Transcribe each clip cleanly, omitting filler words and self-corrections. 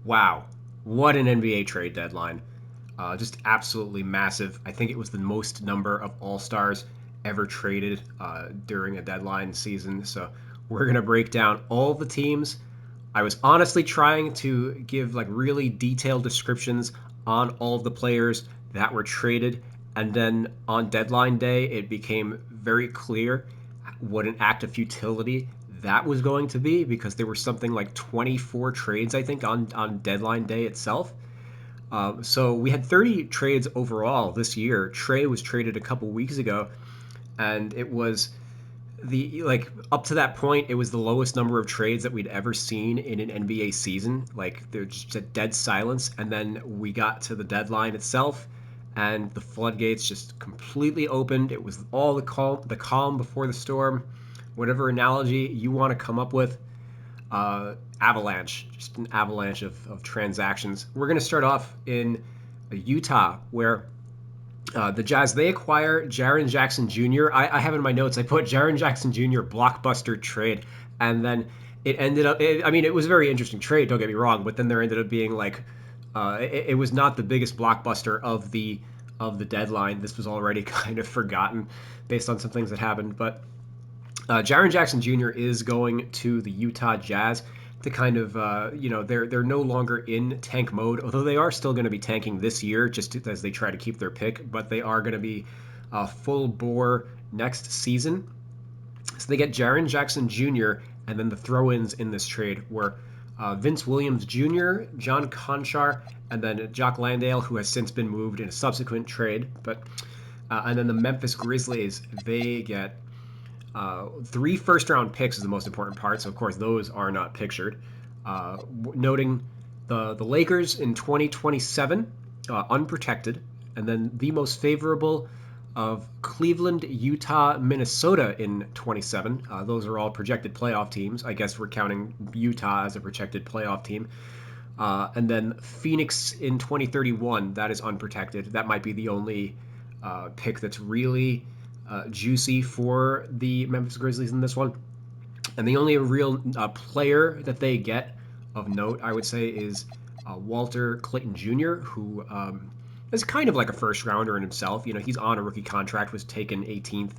Wow, what an NBA trade deadline. Just absolutely massive. I think it was the most number of All Stars ever traded during a deadline season. So we're going to break down all the teams. I was honestly trying to give like really detailed descriptions on all of the players that were traded. And then on deadline day, it became very clear what an act of futility that was going to be because there were something like 24 trades, I think, on deadline day itself. So we had 30 trades overall this year. Trey was traded a couple weeks ago, and it was the like up to that point, it was the lowest number of trades that we'd ever seen in an NBA season. Like there's just a dead silence, and then we got to the deadline itself, and the floodgates just completely opened. It was all the calm before the storm, whatever analogy you want to come up with. Avalanche, just an avalanche of transactions. We're going to start off in Utah, where the Jazz, they acquire Jaren Jackson Jr. I have in my notes, I put Jaren Jackson Jr. blockbuster trade, and then it ended up. I mean, it was a very interesting trade. Don't get me wrong, but then there ended up being like, it was not the biggest blockbuster of the deadline. This was already kind of forgotten based on some things that happened, but Jaren Jackson Jr. is going to the Utah Jazz to kind of, they're no longer in tank mode, although they are still going to be tanking this year just as they try to keep their pick, but they are going to be full bore next season. So they get Jaren Jackson Jr., and then the throw-ins in this trade were Vince Williams Jr., John Conchar, and then Jock Landale, who has since been moved in a subsequent trade. And then the Memphis Grizzlies, they get three first round picks is the most important part. So, of course, those are not pictured. Noting the Lakers in 2027, unprotected. And then the most favorable of Cleveland, Utah, Minnesota in 27. Those are all projected playoff teams. I guess we're counting Utah as a projected playoff team. And then Phoenix in 2031, that is unprotected. That might be the only pick that's really juicy for the Memphis Grizzlies in this one. And the only real player that they get of note, I would say, is Walter Clayton Jr., who is kind of like a first rounder in himself. You know, he's on a rookie contract, was taken 18th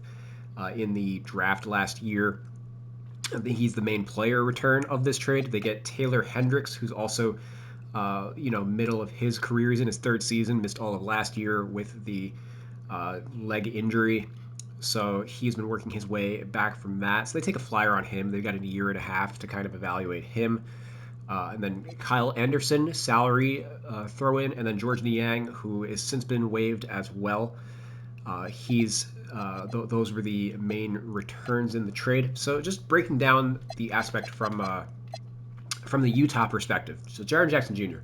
in the draft last year. He's the main player return of this trade. They get Taylor Hendricks, who's also, middle of his career. He's in his third season, missed all of last year with the leg injury. So he's been working his way back from that. So they take a flyer on him. They've got a year and a half to kind of evaluate him. And then Kyle Anderson, salary throw in, and then George Niang, who has since been waived as well. Those were the main returns in the trade. So just breaking down the aspect from the Utah perspective. So Jaren Jackson Jr.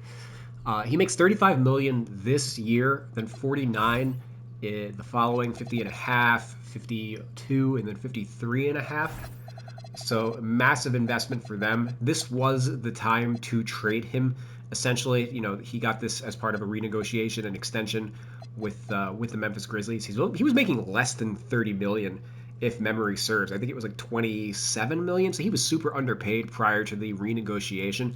He makes $35 million this year, then 49 the following, 50 and a half, 52, and then 53 and a half. So massive investment for them. This was the time to trade him. Essentially, he got this as part of a renegotiation and extension with the Memphis Grizzlies. He was making less than 30 million, if memory serves. I think it was like 27 million. So he was super underpaid prior to the renegotiation,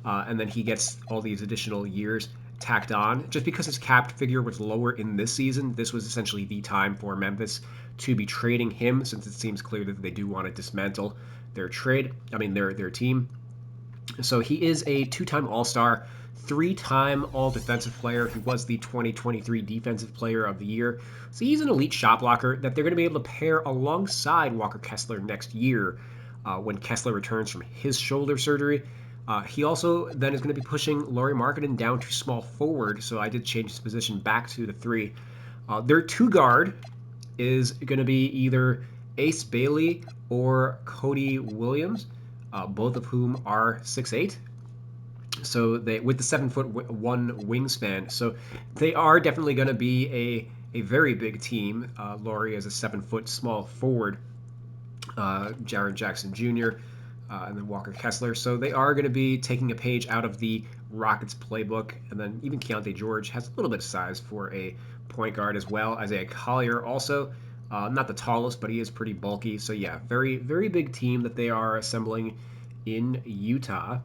and then he gets all these additional years tacked on. Just because his capped figure was lower in this season, this was essentially the time for Memphis to be trading him, since it seems clear that they do want to dismantle their team. So he is a two-time All-Star, three-time All-Defensive Player. He was the 2023 Defensive Player of the Year. So he's an elite shot blocker that they're going to be able to pair alongside Walker Kessler next year when Kessler returns from his shoulder surgery. He also then is going to be pushing Lauri Markkanen down to small forward, so I did change his position back to the three. Their two guard is going to be either Ace Bailey or Cody Williams, both of whom are 6'8". So they with the 7'1" wingspan, so they are definitely going to be a very big team. Lauri is a 7-foot small forward. Jaren Jackson Jr. And then Walker Kessler. So they are going to be taking a page out of the Rockets playbook. And then even Keontae George has a little bit of size for a point guard, as well. Isaiah Collier also, not the tallest, but he is pretty bulky. So yeah, very, very big team that they are assembling in Utah.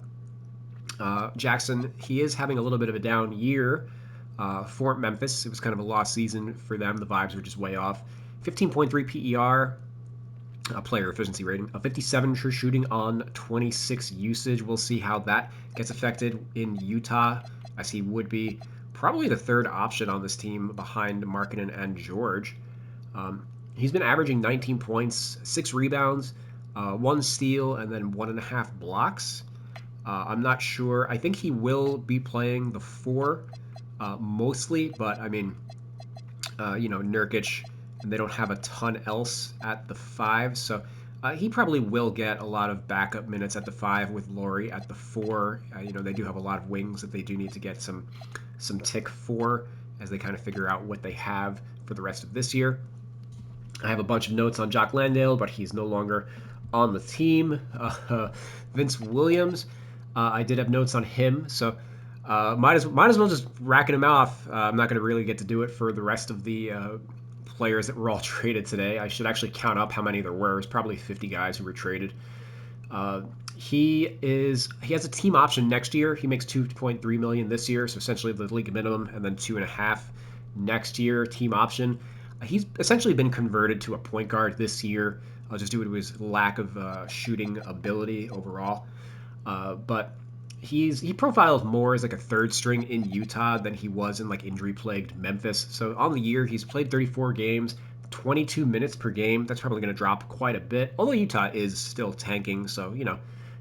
Jackson, he is having a little bit of a down year for Memphis. It was kind of a lost season for them. The vibes were just way off. 15.3 PER, player efficiency rating, a 57 true shooting on 26 usage. We'll see how that gets affected in Utah, as he would be probably the third option on this team behind Markkanen and George. He's been averaging 19 points, 6 rebounds, 1 steal, and then 1.5 blocks. I'm not sure. I think he will be playing the 4 mostly, but I mean, Nurkic, and they don't have a ton else at the 5, so he probably will get a lot of backup minutes at the 5 with Lauri at the 4. They do have a lot of wings that they do need to get some tick for as they kind of figure out what they have for the rest of this year. I have a bunch of notes on Jock Landale, but he's no longer on the team. Vince Williams, I did have notes on him, so might as well just racking him off. I'm not going to really get to do it for the rest of the players that were all traded today. I should actually count up how many there were. It's probably 50 guys who were traded. He has a team option next year. He makes $2.3 million this year, so essentially the league minimum, and then 2.5 next year. Team option. He's essentially been converted to a point guard this year, just due to his lack of shooting ability overall. But he profiles more as like a third string in Utah than he was in like injury plagued Memphis. So on the year, he's played 34 games, 22 minutes per game. That's probably going to drop quite a bit. Although Utah is still tanking, so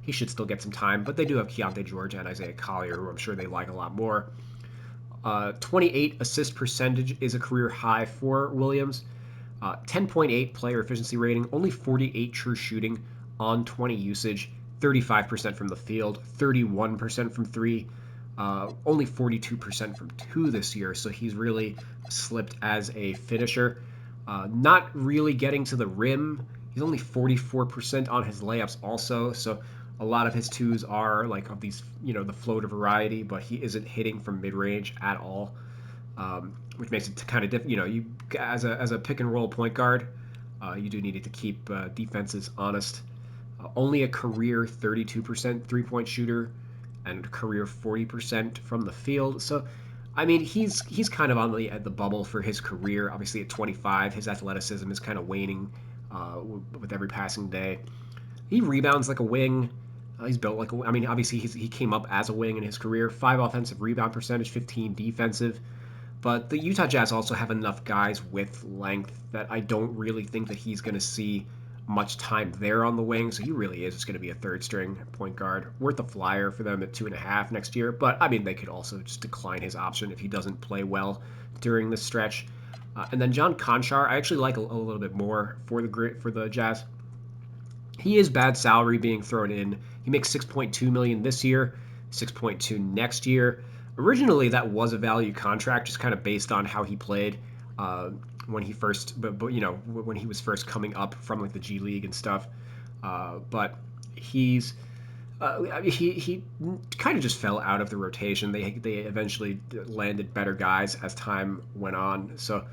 he should still get some time. But they do have Keontae George and Isaiah Collier, who I'm sure they like a lot more. 28 assist percentage is a career high for Williams. 10.8 player efficiency rating, only 48 true shooting on 20 usage, 35% from the field, 31% from 3, only 42% from 2 this year. So he's really slipped as a finisher. Not really getting to the rim. He's only 44% on his layups also. So a lot of his 2s are like of these, the floater variety, but he isn't hitting from mid-range at all, which makes it kind of different. You as a pick and roll point guard, you do need to keep defenses honest. Only a career 32% three-point shooter, and career 40% from the field. So, I mean, he's kind of on the bubble for his career. Obviously, at 25, his athleticism is kind of waning with every passing day. He rebounds like a wing. He's built like obviously he came up as a wing in his career. 5 offensive rebound percentage, 15 defensive. But the Utah Jazz also have enough guys with length that I don't really think that he's going to see much time there on the wing. So he really is just going to be a third string point guard. Worth a flyer for them at 2.5 next year. But I mean, they could also just decline his option if he doesn't play well during the stretch. And then John Konchar, I actually like a little bit more for the Jazz. He is bad salary being thrown in. He makes $6.2 million this year, $6.2 next year. Originally, that was a value contract, just kind of based on how he played when he first, when he was first coming up from like the G League and stuff. But he kind of just fell out of the rotation. They eventually landed better guys as time went on. So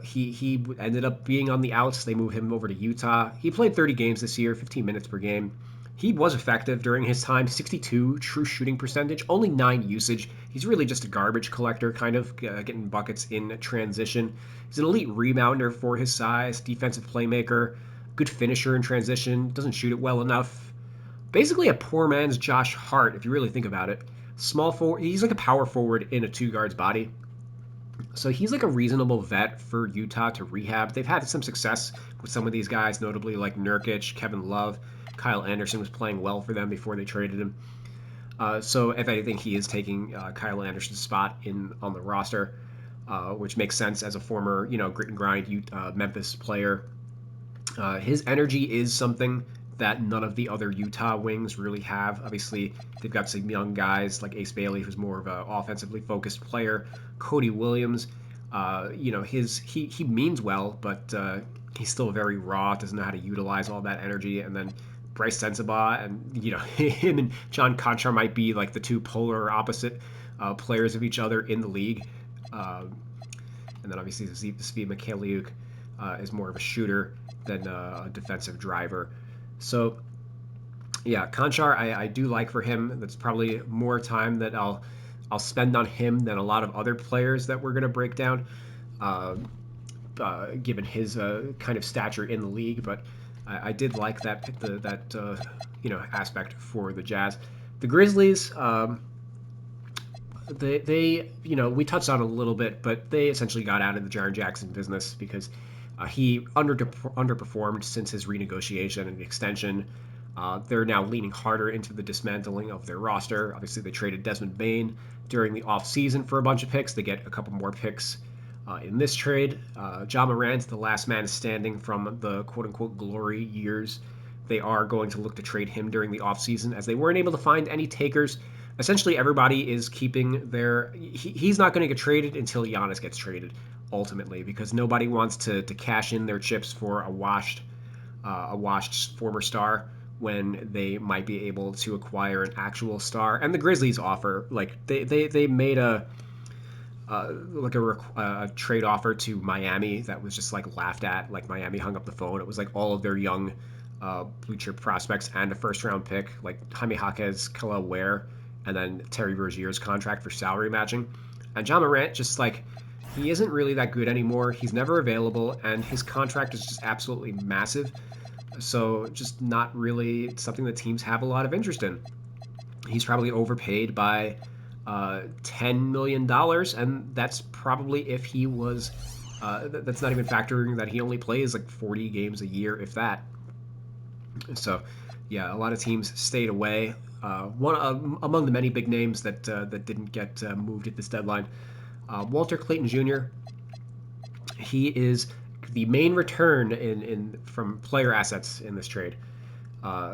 he ended up being on the outs. They moved him over to Utah. He played 30 games this year, 15 minutes per game. He was effective during his time, 62 true shooting percentage, only 9 usage. He's really just a garbage collector, kind of getting buckets in transition. He's an elite rebounder for his size, defensive playmaker, good finisher in transition, doesn't shoot it well enough. Basically a poor man's Josh Hart, if you really think about it. Small forward, he's like a power forward in a 2-guard's body. So he's like a reasonable vet for Utah to rehab. They've had some success with some of these guys, notably like Nurkic, Kevin Love. Kyle Anderson was playing well for them before they traded him. So if anything, he is taking Kyle Anderson's spot on the roster, which makes sense as a former, grit and grind Memphis player. His energy is something that none of the other Utah wings really have. Obviously, they've got some young guys like Ace Bailey, who's more of an offensively focused player. Cody Williams, he means well, but he's still very raw, doesn't know how to utilize all that energy. And then Bryce Sensabaugh and him and John Konchar might be like the two polar opposite players of each other in the league. And then obviously Svi Mykhailiuk is more of a shooter than a defensive driver. So Yeah, Conchar, I do like for him. That's probably more time that I'll spend on him than a lot of other players that we're going to break down, uh, given his kind of stature in the league. But I did like that aspect for the Jazz. The Grizzlies, they we touched on it a little bit, but they essentially got out of the Jaren Jackson business because he underperformed since his renegotiation and extension. They're now leaning harder into the dismantling of their roster. Obviously, they traded Desmond Bain during the offseason for a bunch of picks. They get a couple more picks in this trade. Ja Morant, the last man standing from the quote unquote glory years. They are going to look to trade him during the offseason as they weren't able to find any takers. Essentially, everybody is keeping their. He's not going to get traded until Giannis gets traded, ultimately, because nobody wants to cash in their chips for a washed former star when they might be able to acquire an actual star. And the Grizzlies offer, like they made a trade offer to Miami that was just like laughed at. Like Miami hung up the phone. It was like all of their young blue chip prospects and a first round pick, like Jaime Jaquez, Kel'el Ware, and then Terry Rozier's contract for salary matching. And Ja Morant just like he isn't really that good anymore. He's never available, and his contract is just absolutely massive. So just not really something that teams have a lot of interest in. He's probably overpaid by $10 million, and that's probably if he was. That's not even factoring that he only plays like 40 games a year, if that. So, yeah, a lot of teams stayed away. One among the many big names that didn't get moved at this deadline, Walter Clayton Jr. He is the main return in from player assets in this trade.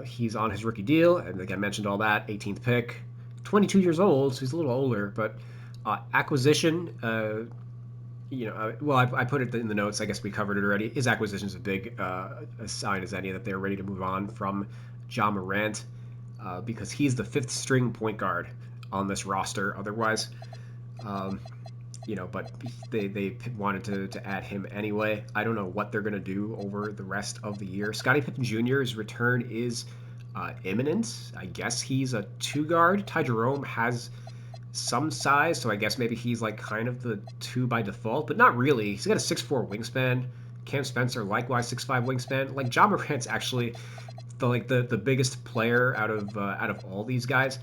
He's on his rookie deal, and like I mentioned, all that 18th pick, 22 years old, so he's a little older, but acquisition. Well, I put it in the notes. I guess we covered it already. His acquisition is a big a sign as any that they're ready to move on from Ja Morant because he's the fifth string point guard on this roster. Otherwise, um, but they wanted to add him anyway. I don't know what they're going to do over the rest of the year. Scottie Pippen Jr.'s return is imminent. I guess he's a two guard. Ty Jerome has some size, so I guess maybe he's like kind of the two by default, but not really. He's got a 6'4" wingspan. Cam Spencer likewise 6'5" wingspan. Like Ja Morant's actually the biggest player out of all these guys.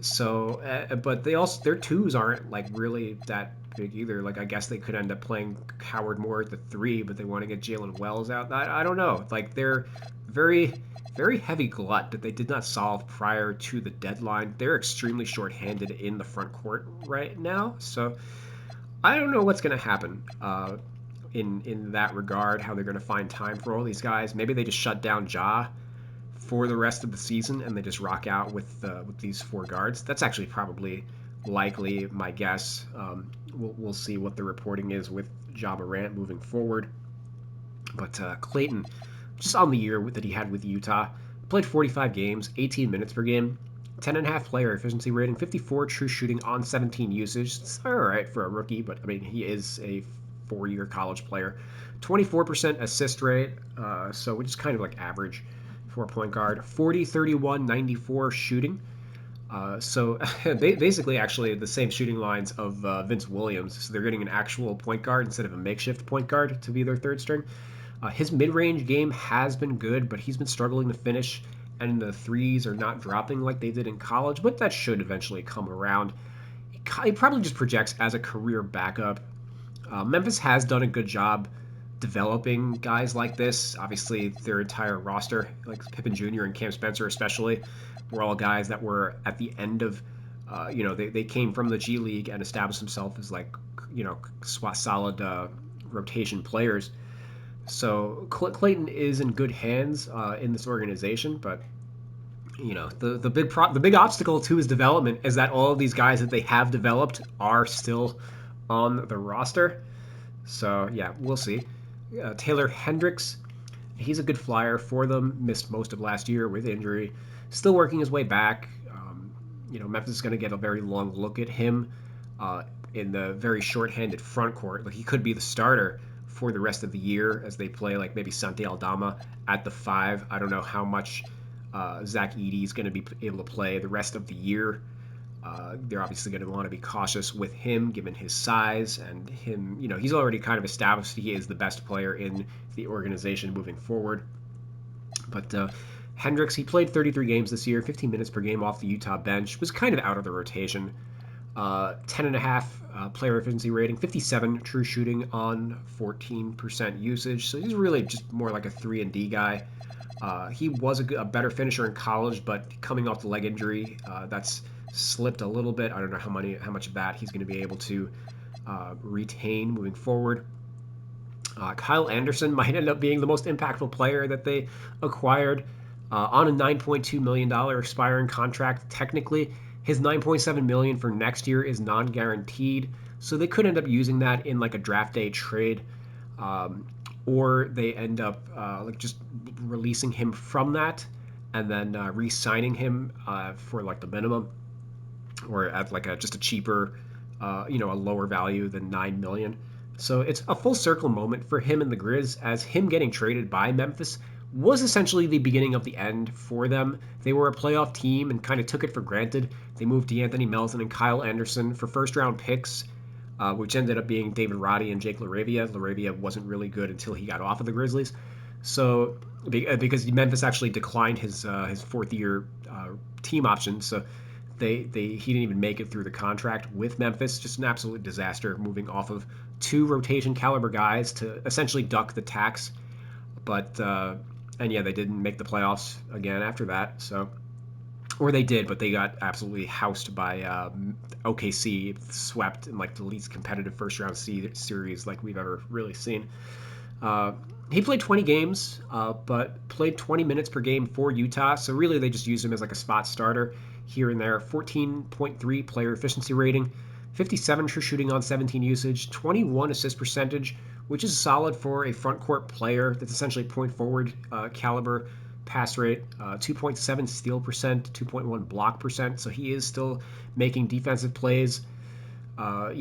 So, but their twos aren't like really that big either. Like I guess they could end up playing Howard Moore at the three, but they want to get Jalen Wells out. I don't know. Like they're very very heavy glut that they did not solve prior to the deadline. They're extremely shorthanded in the front court right now. So I don't know what's going to happen in that regard. How they're going to find time for all these guys. Maybe they just shut down Ja for the rest of the season, and they just rock out with these four guards. That's actually probably likely my guess. We'll see what the reporting is with Ja Morant moving forward. But Clayton, just on the year that he had with Utah, played 45 games, 18 minutes per game, 10.5 player efficiency rating, 54 true shooting on 17 usage. It's all right for a rookie, but I mean he is a 4-year college player. 24% assist rate, which is kind of like average for a point guard. 40, 31, 94 shooting. So basically, actually, the same shooting lines of Vince Williams. So they're getting an actual point guard instead of a makeshift point guard to be their third string. His mid-range game has been good, but he's been struggling to finish, and the threes are not dropping like they did in college. But that should eventually come around. He probably just projects as a career backup. Memphis has done a good job developing guys like this. Obviously, their entire roster, like Pippen Jr. and Cam Spencer especially, were all guys that were at the end of, they came from the G League and established themselves as like, solid rotation players. So Clayton is in good hands in this organization, but the big obstacle to his development is that all of these guys that they have developed are still on the roster. So yeah, we'll see. Taylor Hendricks, he's a good flyer for them. Missed most of last year with injury. Still working his way back. Memphis is going to get a very long look at him in the very short-handed front court. Like he could be the starter for the rest of the year as they play like maybe Santi Aldama at the 5. I don't know how much Zach Edey is going to be able to play the rest of the year. They're obviously going to want to be cautious with him, given his size and him. He's already kind of established he is the best player in the organization moving forward. But Hendricks, he played 33 games this year, 15 minutes per game off the Utah bench, was kind of out of the rotation. 10.5 player efficiency rating, 57 true shooting on 14% usage. So he's really just more like a 3-and-D guy. He was a better finisher in college, but coming off the leg injury, that's slipped a little bit. I don't know how much of that he's going to be able to retain moving forward. Kyle Anderson might end up being the most impactful player that they acquired on a $9.2 million expiring contract. Technically, his $9.7 million for next year is non-guaranteed, so they could end up using that in like a draft day trade, or they end up like just releasing him from that and then re-signing him for like the minimum, or at like just a cheaper, a lower value than $9 million. So it's a full circle moment for him and the Grizz, as him getting traded by Memphis was essentially the beginning of the end for them. They were a playoff team and kind of took it for granted. They moved DeAnthony Melton and Kyle Anderson for first-round picks, which ended up being David Roddy and Jake LaRavia. LaRavia wasn't really good until he got off of the Grizzlies. So because Memphis actually declined his fourth-year team option, so he didn't even make it through the contract with Memphis. Just an absolute disaster, moving off of 2 rotation caliber guys to essentially duck the tax. But and yeah, they didn't make the playoffs again after that. So, or they did, but they got absolutely housed by OKC, swept in like the least competitive first round series like we've ever really seen. He played 20 games, but played 20 minutes per game for Utah. So really, they just used him as like a spot starter here and there. 14.3 player efficiency rating, 57 true shooting on 17 usage, 21 assist percentage, which is solid for a front court player. That's essentially point forward caliber pass rate, 2.7 steal percent, 2.1 block percent. So he is still making defensive plays. I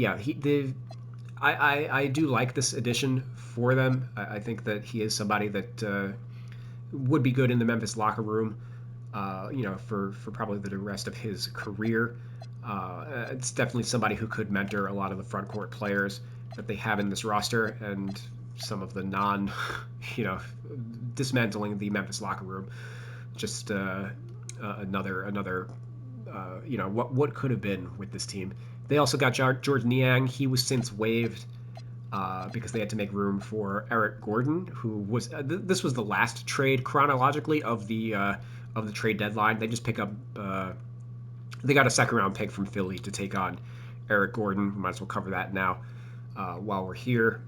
do like this addition for them. I think that he is somebody that would be good in the Memphis locker room, for probably the rest of his career. It's definitely somebody who could mentor a lot of the front court players that they have in this roster, and some of the dismantling the Memphis locker room. Just another what could have been with this team. They also got George Niang. He was since waived because they had to make room for Eric Gordon, who was this was the last trade chronologically of the trade deadline. They just pick up. They got a second-round pick from Philly to take on Eric Gordon. We might as well cover that now while we're here.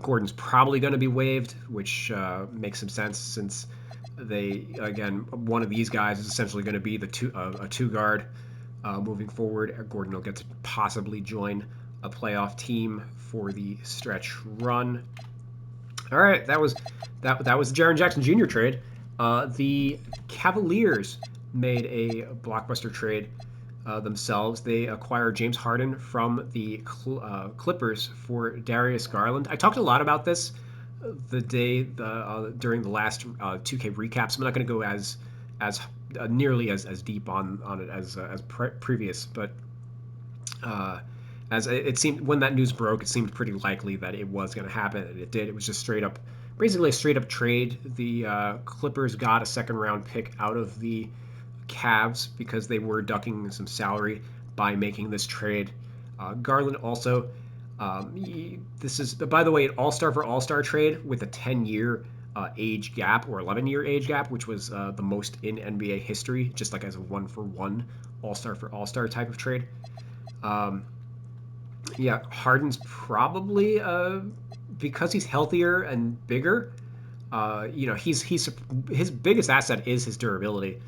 Gordon's probably going to be waived, which makes some sense since one of these guys is essentially going to be a two-guard moving forward. Gordon will get to possibly join a playoff team for the stretch run. All right, that was the Jaren Jackson Jr. trade. The Cavaliers made a blockbuster trade themselves. They acquired James Harden from the Clippers for Darius Garland. I talked a lot about this during the last 2K recaps. I'm not going to go as nearly as deep on it as previous, but as it seemed when that news broke, it seemed pretty likely that it was going to happen, and it did. It was just basically a straight up trade. The Clippers got a second round pick out of the Cavs because they were ducking some salary by making this trade. Garland also, this is, by the way, an all-star for all-star trade with a 10-year age gap, or 11-year age gap, which was the most in NBA history, just like as a one-for-one all-star for all-star type of trade. Harden's probably, because he's healthier and bigger, his biggest asset is his durability.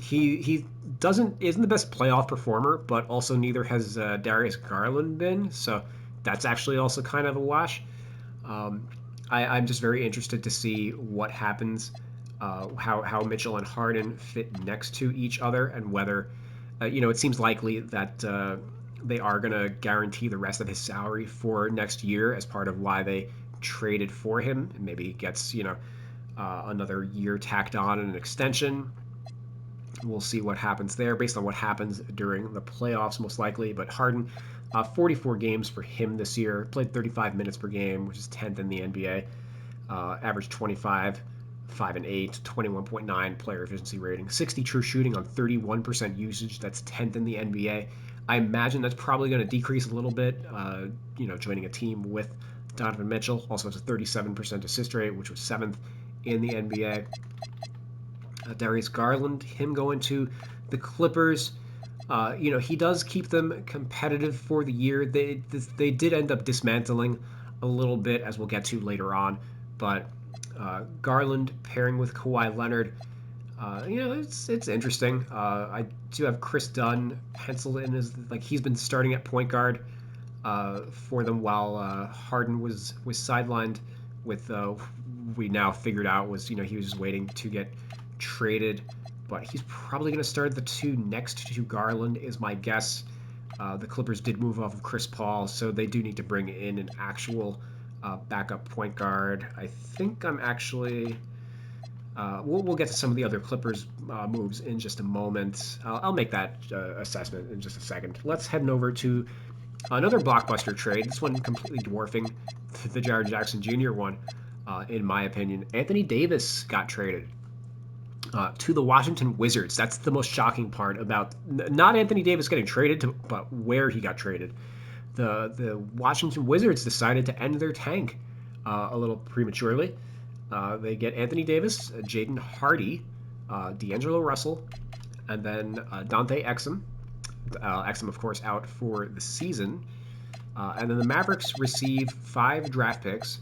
He isn't the best playoff performer, but also neither has Darius Garland been, so that's actually also kind of a wash. I'm just very interested to see what happens, how Mitchell and Harden fit next to each other, and whether it seems likely that they are going to guarantee the rest of his salary for next year as part of why they traded for him, and maybe he gets another year tacked on and an extension. We'll see what happens there based on what happens during the playoffs, most likely. But Harden, 44 games for him this year, played 35 minutes per game, which is 10th in the NBA. Averaged 25, 5 and 8, 21.9 player efficiency rating, 60 true shooting on 31% usage. That's 10th in the NBA. I imagine that's probably going to decrease a little bit. Joining a team with Donovan Mitchell also has a 37% assist rate, which was 7th in the NBA. Darius Garland, him going to the Clippers. He does keep them competitive for the year. They did end up dismantling a little bit, as we'll get to later on. But Garland pairing with Kawhi Leonard, it's interesting. I do have Chris Dunn penciled in as he's been starting at point guard for them while Harden was sidelined. With we now figured out was he was just waiting to get traded, but he's probably going to start the two next to Garland is my guess. The Clippers did move off of Chris Paul, so they do need to bring in an actual backup point guard. I think I'm actually we'll get to some of the other Clippers moves in just a moment. I'll make that assessment in just a second. Let's head over to another blockbuster trade. This one completely dwarfing the Jaren Jackson Jr. one, in my opinion. Anthony Davis got traded to the Washington Wizards. That's the most shocking part about not Anthony Davis getting traded, but where he got traded. The Washington Wizards decided to end their tank a little prematurely. They get Anthony Davis, Jaden Hardy, D'Angelo Russell, and then Dante Exum. Exum, of course, out for the season. And then the Mavericks receive 5 draft picks.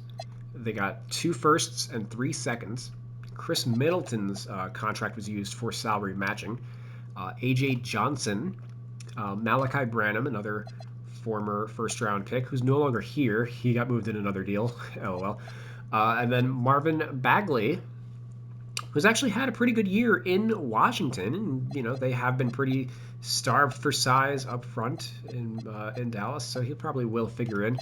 They got 2 firsts and 3 seconds. Chris Middleton's contract was used for salary matching. A.J. Johnson, Malachi Branham, another former first-round pick who's no longer here. He got moved in another deal. LOL. And then Marvin Bagley, who's actually had a pretty good year in Washington. And, they have been pretty starved for size up front in Dallas, so he probably will figure in.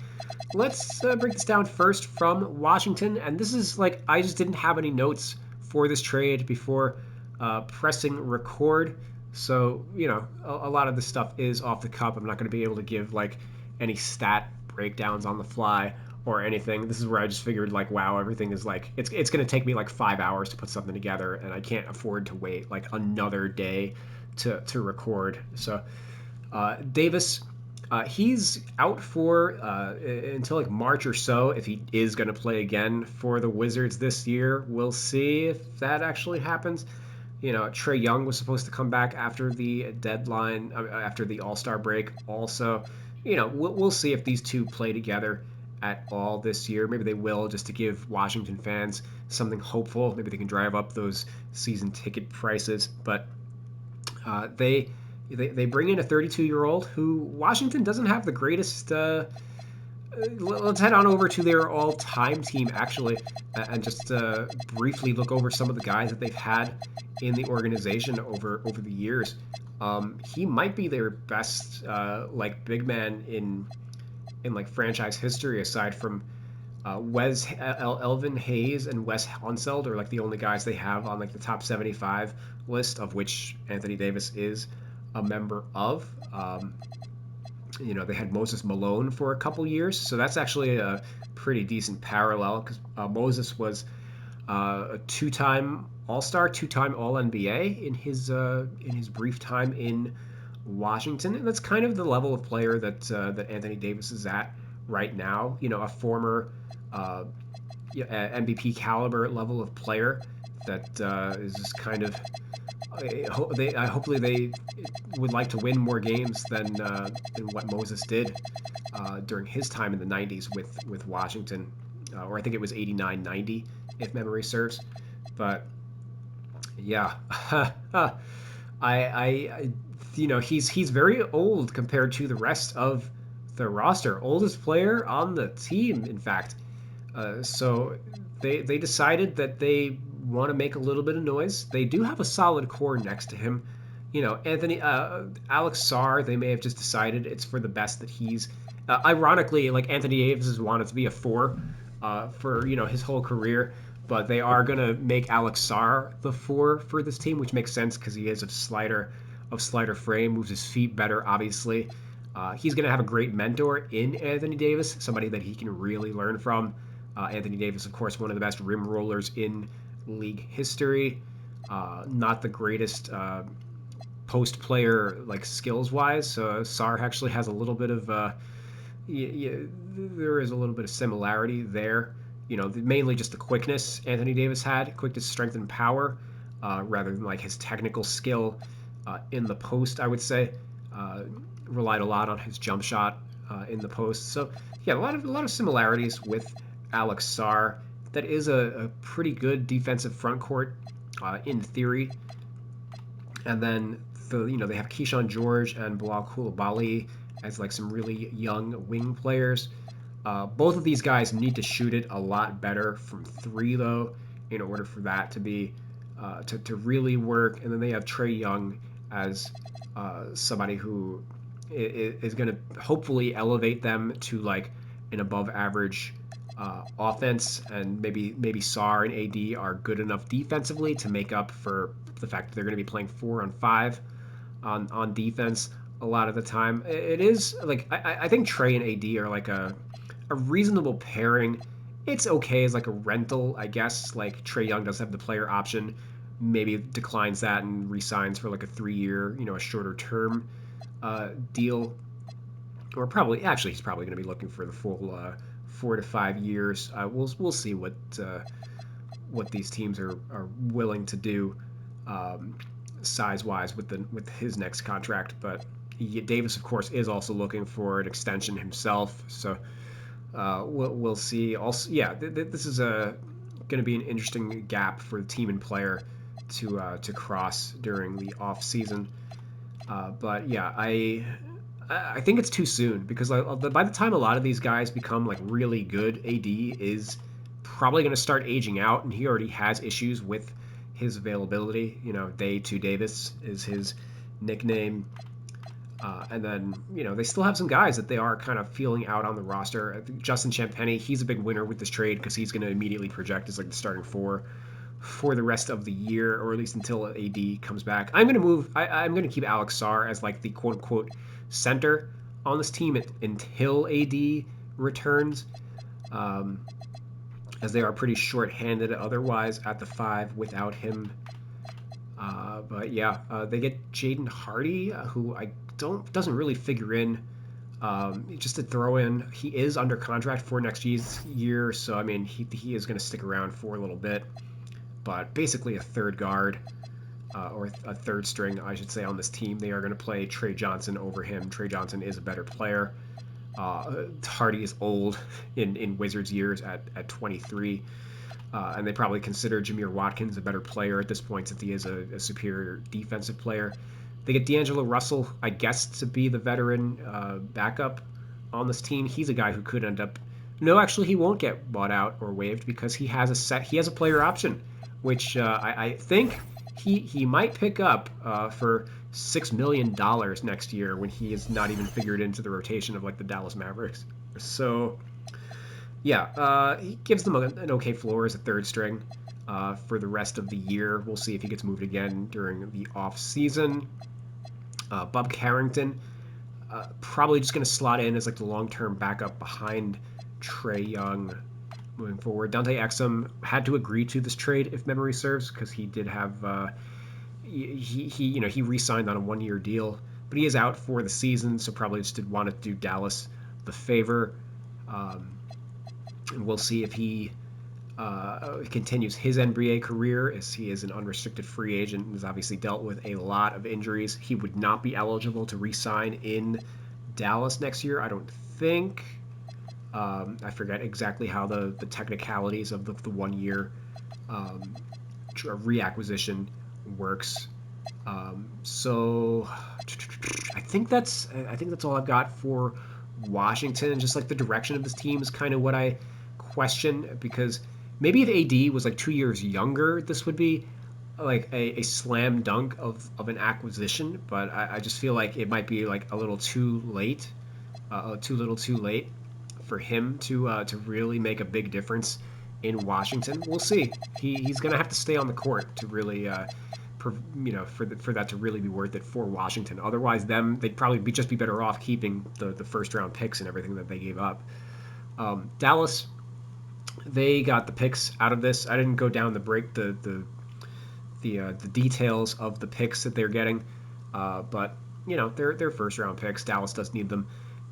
Let's break this down first from Washington. And this is I just didn't have any notes for this trade before pressing record. So, a lot of this stuff is off the cuff. I'm not going to be able to give any stat breakdowns on the fly or anything. This is where I just figured wow, everything is it's going to take me 5 hours to put something together, and I can't afford to wait another day to record. So Davis, he's out for until March or so, if he is going to play again for the Wizards this year. We'll see if that actually happens. Trae Young was supposed to come back after the deadline, after the All-Star break also. We'll see if these two play together at all this year. Maybe they will, just to give Washington fans something hopeful. Maybe they can drive up those season ticket prices. But they bring in a 32-year-old who Washington doesn't have the greatest. Let's head on over to their all-time team, actually, and just briefly look over some of the guys that they've had in the organization over the years. He might be their best big man in franchise history, aside from Elvin Hayes and Wes Unseld are the only guys they have on the top 75 list, of which Anthony Davis is a member of. They had Moses Malone for a couple years, so that's actually a pretty decent parallel, because Moses was a 2-time All-Star, 2-time All-NBA in his brief time in Washington, and that's kind of the level of player that Anthony Davis is at right now. A former MVP caliber level of player that is just kind of. Hopefully they would like to win more games than what Moses did during his time in the 90s with Washington, or I think it was 89-90 if memory serves. But yeah, he's very old compared to the rest of the roster. Oldest player on the team, in fact. So they decided that they want to make a little bit of noise. They do have a solid core next to him. Anthony, Alex Sarr, they may have just decided it's for the best that he's. Ironically, Anthony Davis has wanted to be a 4 for his whole career, but they are going to make Alex Sarr the 4 for this team, which makes sense because he is of slider frame, moves his feet better, obviously. He's going to have a great mentor in Anthony Davis, somebody that he can really learn from. Anthony Davis, of course, one of the best rim rollers in league history. Not the greatest post player like skills wise. So Sarr actually has a little bit of there is a little bit of similarity there. Mainly just the quickness Anthony Davis had, quickness, strength, and power, rather than like his technical skill in the post. I would say relied a lot on his jump shot in the post. So yeah, a lot of similarities with Alex Sarr. That is a pretty good defensive front court in theory. And then they have Keyshawn George and Bilal Coulibaly as like some really young wing players. Both of these guys need to shoot it a lot better from 3 though, in order for that to be to really work. And then they have Trae Young as somebody who is going to hopefully elevate them to like an above average offense, and maybe Sarr and AD are good enough defensively to make up for the fact that they're going to be playing 4-on-5 on defense a lot of the time. It is like I think Trae and AD are like a reasonable pairing. It's okay as like a rental, I guess. Like Trae Young does have the player option, maybe declines that and resigns for like a 3-year, a shorter term deal, or probably actually he's probably going to be looking for the full 4 to 5 years. We'll see what these teams are willing to do size wise with his next contract. But Davis, of course, is also looking for an extension himself. So we'll see. Also, yeah, this is going to be an interesting gap for the team and player to cross during the off season. But yeah, I think it's too soon, because by the time a lot of these guys become like really good, AD is probably going to start aging out, and he already has issues with his availability. Day 2 Davis is his nickname. And then, they still have some guys that they are kind of feeling out on the roster. I think Justin Champagnie, he's a big winner with this trade because he's going to immediately project as like the starting 4 for the rest of the year, or at least until AD comes back. I'm going to keep Alex Sarr as like the quote unquote center on this team until AD returns, as they are pretty short-handed otherwise at the 5 without him. But yeah, they get Jaden Hardy, who doesn't really figure in. Just to throw in, he is under contract for next year, so I mean he is going to stick around for a little bit. But basically a third guard, or a third string, I should say, on this team. They are going to play Trey Johnson over him. Trey Johnson is a better player. Hardy is old in Wizards years at 23. And they probably consider Jameer Watkins a better player at this point, since he is a superior defensive player. They get D'Angelo Russell, I guess, to be the veteran backup on this team. He's a guy who could end up... No, actually, he won't get bought out or waived because he has a player option, which I think he might pick up for $6 million next year, when he is not even figured into the rotation of like the Dallas Mavericks. So yeah, he gives them an okay floor as a third string for the rest of the year. We'll see if he gets moved again during the off season. Bob Carrington, probably just going to slot in as like the long-term backup behind Trae Young moving forward. Dante Exum had to agree to this trade, if memory serves, because he did have he re-signed on a 1-year deal, but he is out for the season, so probably just did want to do Dallas the favor. And we'll see if he continues his NBA career, as he is an unrestricted free agent and has obviously dealt with a lot of injuries. He would not be eligible to re-sign in Dallas next year, I don't think. I forget exactly how the technicalities of the 1-year reacquisition works. So I think that's all I've got for Washington. And just like the direction of this team is kind of what I question, because maybe if AD was like 2 years younger, this would be like a slam dunk of an acquisition. But I just feel like it might be like a little too late, too little too late for him to really make a big difference in Washington. We'll see. He's going to have to stay on the court to really, for that to really be worth it for Washington. Otherwise, they'd probably just be better off keeping the first round picks and everything that they gave up. Dallas, they got the picks out of this. I didn't go down the details of the picks that they're getting, but they're first round picks. Dallas does need them.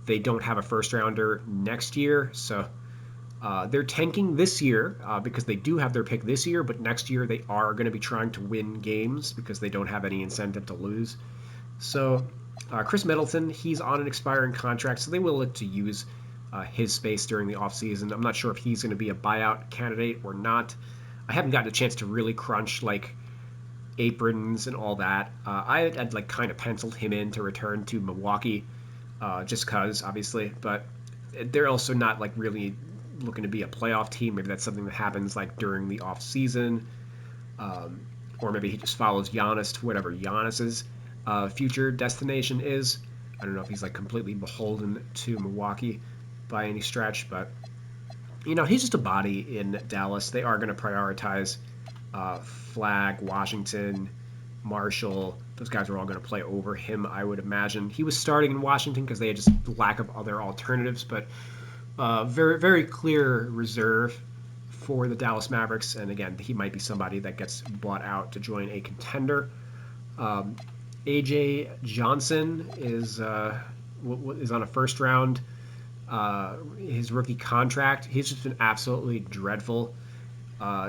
They don't have a first rounder next year, so they're tanking this year because they do have their pick this year, but next year they are going to be trying to win games because they don't have any incentive to lose. So Chris Middleton, he's on an expiring contract, so they will look to use his space during the offseason. I'm not sure if he's going to be a buyout candidate or not. I haven't gotten a chance to really crunch like aprons and all that. I'd like kind of penciled him in to return to Milwaukee just because, obviously, but they're also not like really looking to be a playoff team. Maybe that's something that happens like during the off season, or maybe he just follows Giannis to whatever Giannis's future destination is. I don't know if he's like completely beholden to Milwaukee by any stretch, but he's just a body in Dallas. They are going to prioritize Flag, Washington, Marshall. Those guys are all going to play over him, I would imagine. He was starting in Washington because they had just lack of other alternatives, but very, very clear reserve for the Dallas Mavericks. And again, he might be somebody that gets bought out to join a contender. AJ Johnson is on a first round. His rookie contract. He's just been absolutely dreadful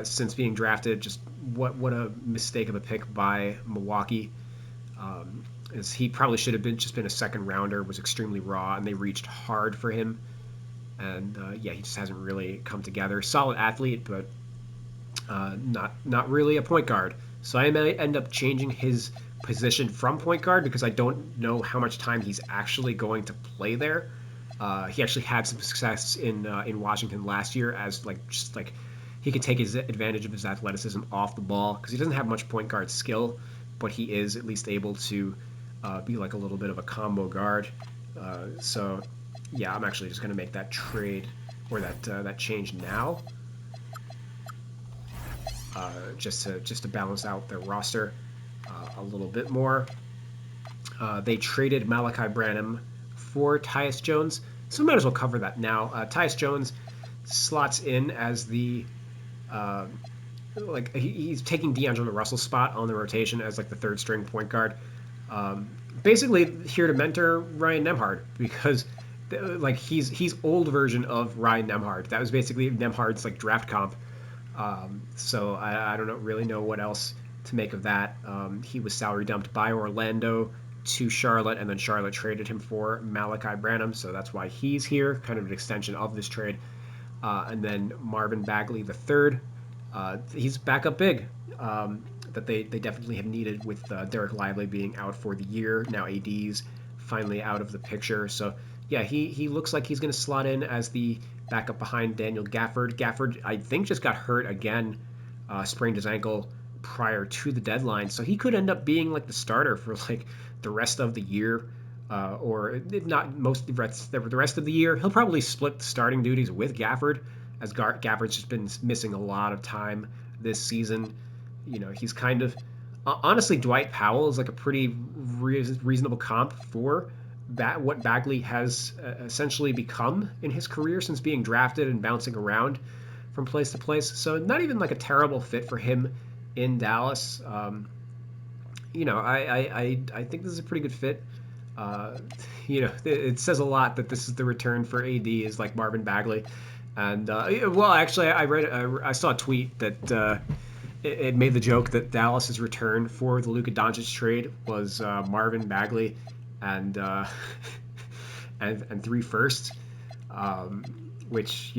since being drafted. Just what a mistake of a pick by Milwaukee. As he probably should have been a second rounder. Was extremely raw, and they reached hard for him. And he just hasn't really come together. Solid athlete, but not really a point guard. So I may end up changing his position from point guard because I don't know how much time he's actually going to play there. He actually had some success in Washington last year as he could take his advantage of his athleticism off the ball because he doesn't have much point guard skill, but he is at least able to be like a little bit of a combo guard. I'm actually just going to make that trade or that change now, just to balance out their roster a little bit more. They traded Malachi Branham for Tyus Jones, so we might as well cover that now. Tyus Jones slots in as the he's taking D'Angelo Russell's spot on the rotation as like the third string point guard. Basically here to mentor Ryan Nembhard because he's old version of Ryan Nembhard. That was basically Nembhard's like draft comp. So I don't really know what else to make of that. He was salary dumped by Orlando to Charlotte, and then Charlotte traded him for Malachi Branham, so that's why he's here, kind of an extension of this trade. And then Marvin Bagley III, he's back up big, that they definitely have needed with Derek Lively being out for the year. Now AD's finally out of the picture, so yeah, he looks like he's going to slot in as the backup behind Daniel Gafford. Gafford, I think, just got hurt again, sprained his ankle prior to the deadline, so he could end up being like the starter for like the rest of the year, or if not the rest of the year. He'll probably split the starting duties with Gafford, as Gafford's just been missing a lot of time this season. He's kind of honestly Dwight Powell is like a pretty reasonable comp for what Bagley has essentially become in his career since being drafted and bouncing around from place to place. So not even like a terrible fit for him in Dallas. I think this is a pretty good fit. It says a lot that this is the return for AD is like Marvin Bagley. And actually, I saw a tweet that it made the joke that Dallas's return for the Luka Doncic trade was Marvin Bagley and and 3 firsts, which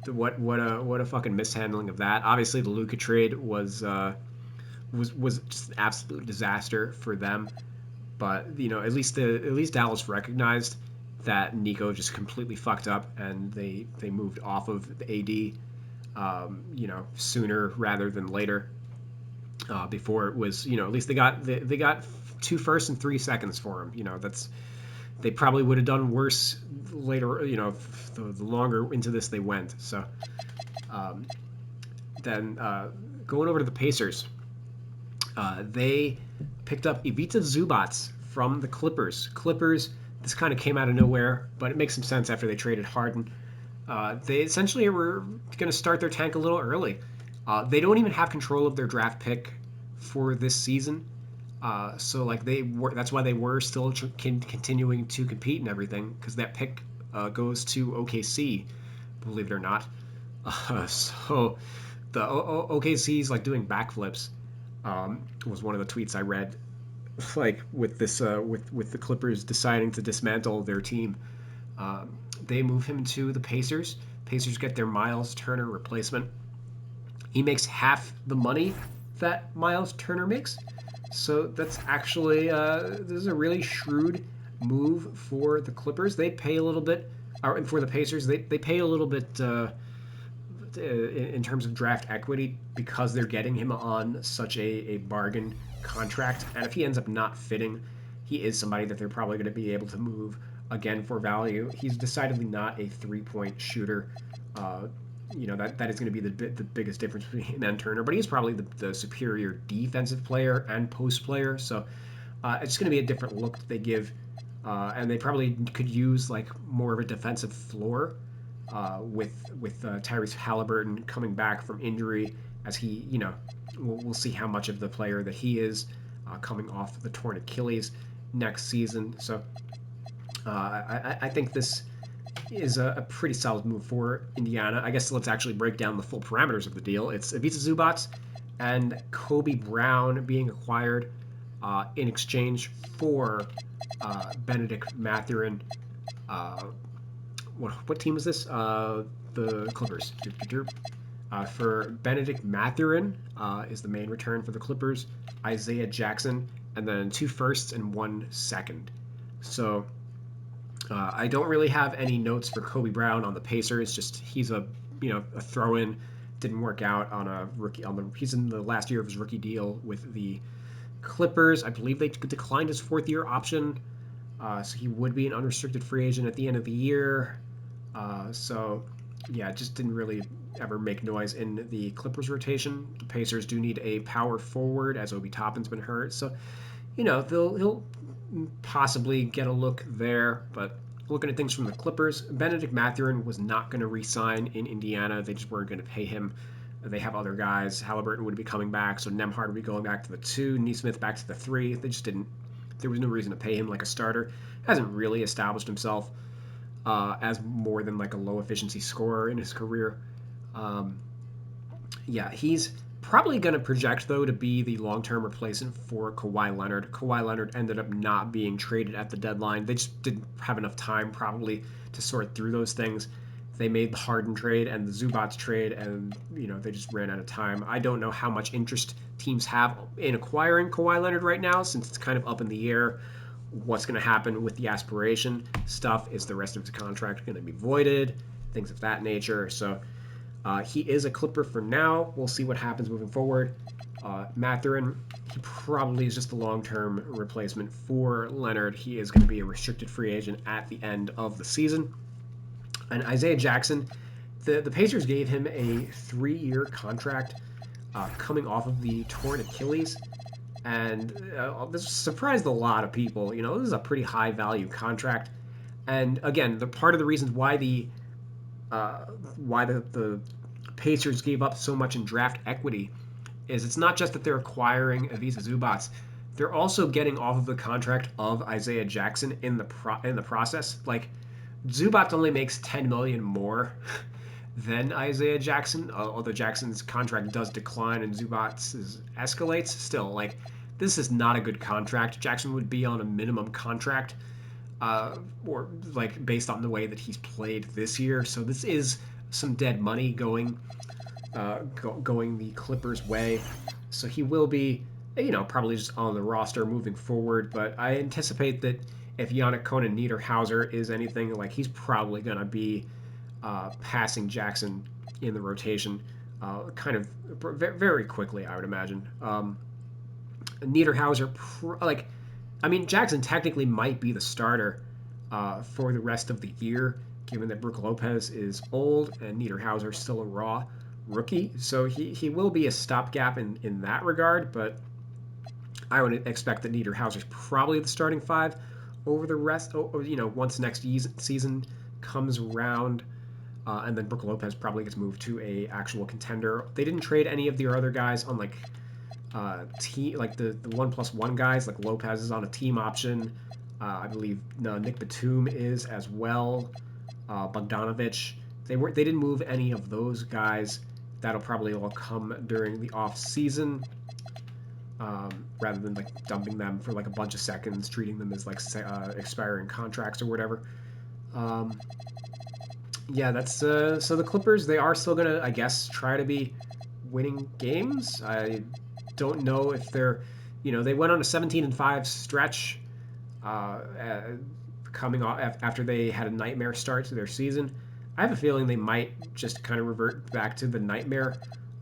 what a fucking mishandling of that. Obviously, the Luka trade was just an absolute disaster for them, but at least Dallas recognized that Nico just completely fucked up, and they moved off of the AD, sooner rather than later. Before it was, at least they got 2 firsts and 3 seconds for him. They probably would have done worse later. The longer into this they went. So, Then going over to the Pacers, they picked up Ivica Zubac from the Clippers. Clippers, this kind of came out of nowhere, but it makes some sense after they traded Harden. They essentially were going to start their tank a little early. They don't even have control of their draft pick for this season. So like they were, that's why they were still continuing to compete and everything, because that pick goes to OKC, believe it or not. So the OKC's like doing backflips. Was one of the tweets I read, like with this with the Clippers deciding to dismantle their team. They move him to the Pacers. Pacers get their Miles Turner replacement. He makes half the money that Miles Turner makes. So that's actually this is a really shrewd move for the Clippers. They pay a little bit, or for the Pacers, they pay a little bit in terms of draft equity because they're getting him on such a bargain contract. And if he ends up not fitting, he is somebody that they're probably going to be able to move again for value. He's decidedly not a 3-point shooter. That is going to be the biggest difference between him and Turner, but he's probably the superior defensive player and post player. So it's going to be a different look that they give, and they probably could use like more of a defensive floor with Tyrese Halliburton coming back from injury, as he we'll see how much of the player that he is coming off the torn Achilles next season. So I think this is a pretty solid move for Indiana. I guess let's actually break down the full parameters of the deal. It's Ivica Zubac and Kobe Brown being acquired in exchange for Benedict Mathurin. What team is this? The Clippers. For Benedict Mathurin is the main return for the Clippers. Isaiah Jackson, and then 2 firsts and 1 second. So I don't really have any notes for Kobe Brown on the Pacers. Just he's a throw-in. Didn't work out on a rookie. He's in the last year of his rookie deal with the Clippers. I believe they declined his 4th-year option, so he would be an unrestricted free agent at the end of the year. It just didn't really ever make noise in the Clippers rotation. The Pacers do need a power forward, as Obi Toppin's been hurt. So, he'll possibly get a look there. But looking at things from the Clippers, Benedict Mathurin was not going to re-sign in Indiana. They just weren't going to pay him. They have other guys. Halliburton would be coming back, so Nembhard would be going back to the 2, Nesmith back to the 3. They just didn't. There was no reason to pay him like a starter. Hasn't really established himself as more than like a low efficiency scorer in his career. He's probably going to project, though, to be the long-term replacement for Kawhi Leonard. Kawhi Leonard ended up not being traded at the deadline. They just didn't have enough time probably to sort through those things. They made the Harden trade and the Zubac trade, and they just ran out of time. I don't know how much interest teams have in acquiring Kawhi Leonard right now, since it's kind of up in the air what's going to happen with the aspiration stuff. Is the rest of his contract going to be voided? Things of that nature. So he is a Clipper for now. We'll see what happens moving forward. Mathurin, he probably is just a long-term replacement for Leonard. He is going to be a restricted free agent at the end of the season. And Isaiah Jackson, the Pacers gave him a 3-year contract coming off of the torn Achilles. And this surprised a lot of people. This is a pretty high-value contract. And again, the part of the reasons why the Pacers gave up so much in draft equity is it's not just that they're acquiring Ivica Zubac. They're also getting off of the contract of Isaiah Jackson in the process. Like, Zubac only makes $10 million more than Isaiah Jackson, although Jackson's contract does decline and Zubac's escalates. Still, like, this is not a good contract. Jackson would be on a minimum contract, or like based on the way that he's played this year. So this is some dead money going the Clippers' way. So he will be, probably just on the roster moving forward. But I anticipate that if Yannick Conan Niederhauser is anything, like, he's probably going to be passing Jackson in the rotation kind of very quickly, I would imagine. Niederhauser, Jackson technically might be the starter for the rest of the year, given that Brook Lopez is old and Niederhauser still a raw rookie, so he will be a stopgap in that regard. But I would expect that Niederhauser's probably the starting five over the rest. Once next season comes around, and then Brook Lopez probably gets moved to a actual contender. They didn't trade any of their other guys on like team, like the 1+1 guys. Like Lopez is on a team option. I believe Nick Batum is as well. Bogdanovich. They didn't move any of those guys. That'll probably all come during the off season. Rather than like dumping them for like a bunch of seconds, treating them as like expiring contracts or whatever. Yeah, that's so the Clippers. They are still gonna, I guess, try to be winning games. I don't know if they're, they went on a 17-5 stretch, coming off after they had a nightmare start to their season. I have a feeling they might just kind of revert back to the nightmare